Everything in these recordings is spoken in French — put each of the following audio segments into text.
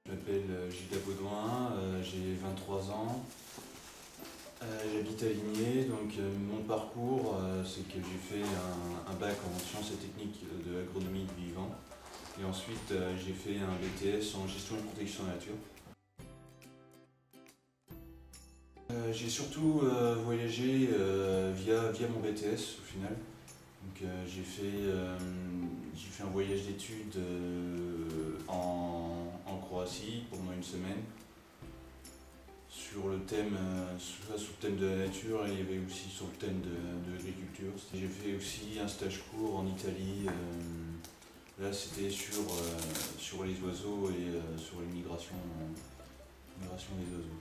Je m'appelle Gilles Baudouin, j'ai 23 ans, j'habite à Ligné. Donc mon parcours, c'est que j'ai fait un bac en sciences et techniques de l'agronomie du vivant, et ensuite j'ai fait un BTS en gestion et protection de la nature. J'ai surtout voyagé via mon BTS au final. Donc j'ai fait un voyage d'études en Croatie pendant une semaine sur le thème, soit sur le thème de la nature, et il y avait aussi sur le thème de l'agriculture. J'ai fait aussi un stage court en Italie. Là c'était sur les oiseaux et sur les migrations des oiseaux.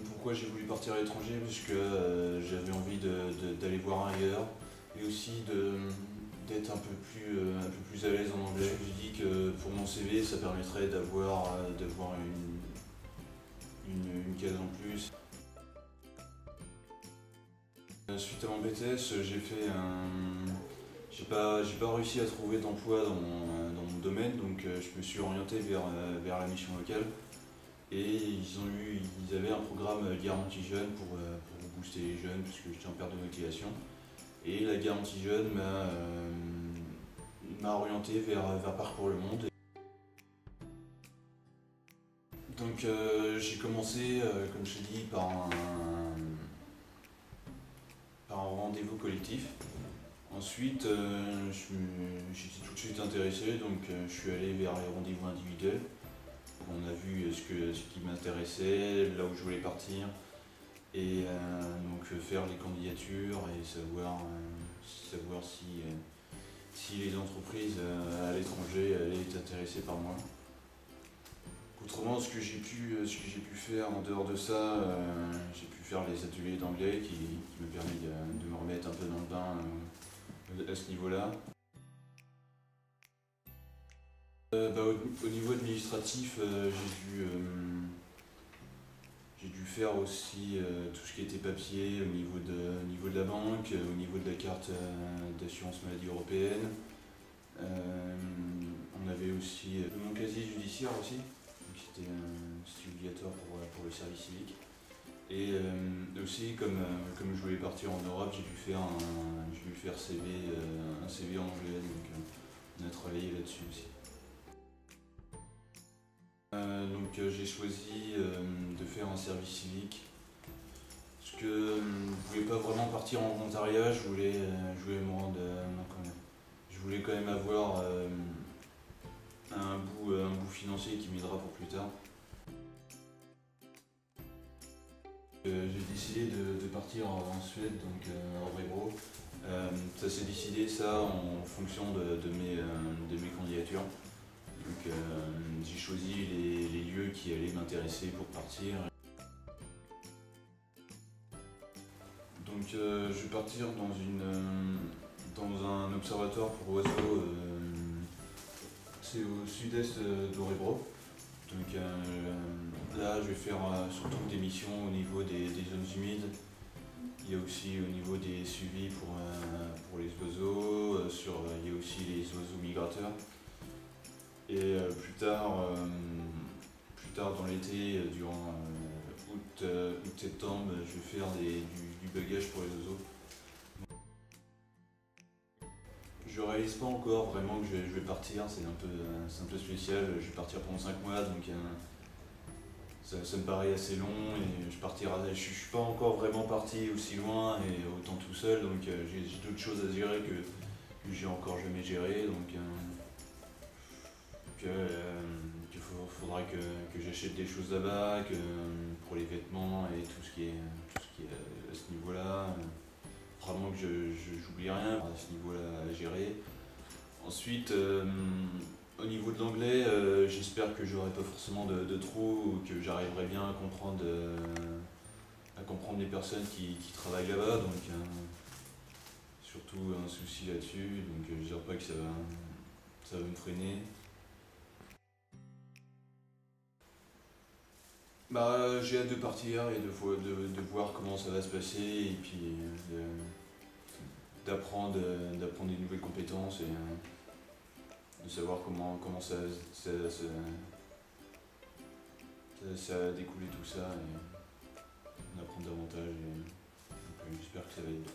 Pourquoi j'ai voulu partir à l'étranger? Parce que j'avais envie d'aller voir ailleurs, et aussi d'être un peu plus à l'aise en anglais. Je me suis dit que pour mon CV, ça permettrait d'avoir une case en plus. Suite à mon BTS, j'ai pas réussi à trouver d'emploi dans mon domaine, donc je me suis orienté vers la mission locale. Et ils avaient un programme garantie jeune pour booster les jeunes, puisque j'étais en perte de motivation. Et la garantie jeune m'a orienté vers Parcours le Monde. Donc j'ai commencé, comme je t'ai dit, par un rendez-vous collectif. Ensuite, j'étais tout de suite intéressé, donc je suis allé vers les rendez-vous individuels. On a vu ce qui m'intéressait, là où je voulais partir, et donc faire les candidatures et savoir si les entreprises à l'étranger allaient être intéressées par moi. Autrement, ce que j'ai pu faire en dehors de ça, j'ai pu faire les ateliers d'anglais qui me permet de me remettre un peu dans le bain à ce niveau-là. Au niveau administratif, j'ai dû faire aussi tout ce qui était papier au niveau de la banque, au niveau de la carte d'assurance maladie européenne. On avait aussi mon casier judiciaire aussi, c'était obligatoire pour le service civique. Et aussi, comme je voulais partir en Europe, j'ai dû faire un CV en anglais, donc on a travaillé là-dessus aussi. Donc j'ai choisi de faire un service civique, parce que je ne pouvais pas vraiment partir en volontariat. Je voulais me rendre, je voulais quand même avoir un bout financier qui m'aidera pour plus tard. J'ai décidé de partir en Suède, donc à Örebro. Ça s'est décidé ça en fonction de mes candidatures. Donc j'ai choisi les lieux qui allaient m'intéresser pour partir. Donc je vais partir dans un observatoire pour oiseaux, c'est au sud-est d'Örebro. Donc là je vais faire surtout des missions au niveau des zones humides. Il y a aussi au niveau des suivis pour les oiseaux, il y a aussi les oiseaux migrateurs. Et plus tard dans l'été, durant août-septembre, je vais faire du bagage pour les oiseaux. Je réalise pas encore vraiment que je vais partir, c'est un peu spécial. Je vais partir pendant 5 mois, donc ça me paraît assez long, et je suis pas encore vraiment parti aussi loin et autant tout seul, donc j'ai d'autres choses à gérer que j'ai encore jamais géré. Donc qu'il faudra que j'achète des choses là-bas, pour les vêtements et tout ce qui est à ce niveau-là. Vraiment que j'oublie rien à ce niveau-là à gérer. Ensuite, Au niveau de l'anglais, j'espère que j'aurai pas forcément de trous ou que j'arriverai bien à comprendre les personnes qui travaillent là-bas. Donc, surtout un souci là-dessus. Donc, je dirais pas que ça va me freiner. Bah, j'ai hâte de partir et de voir comment ça va se passer et puis d'apprendre des nouvelles compétences et de savoir comment ça a découlé tout ça et en apprendre davantage. Et, donc, j'espère que ça va être bien.